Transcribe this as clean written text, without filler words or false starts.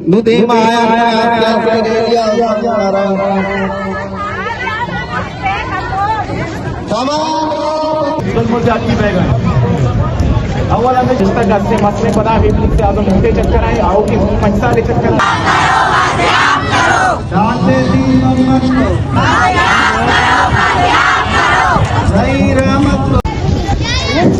नुदी माया जाती बैगन अव्वल हमें जिस तक से मसले पता है से आगे मोटे चक्कर आए आओ कि मसाले चक्कर Let's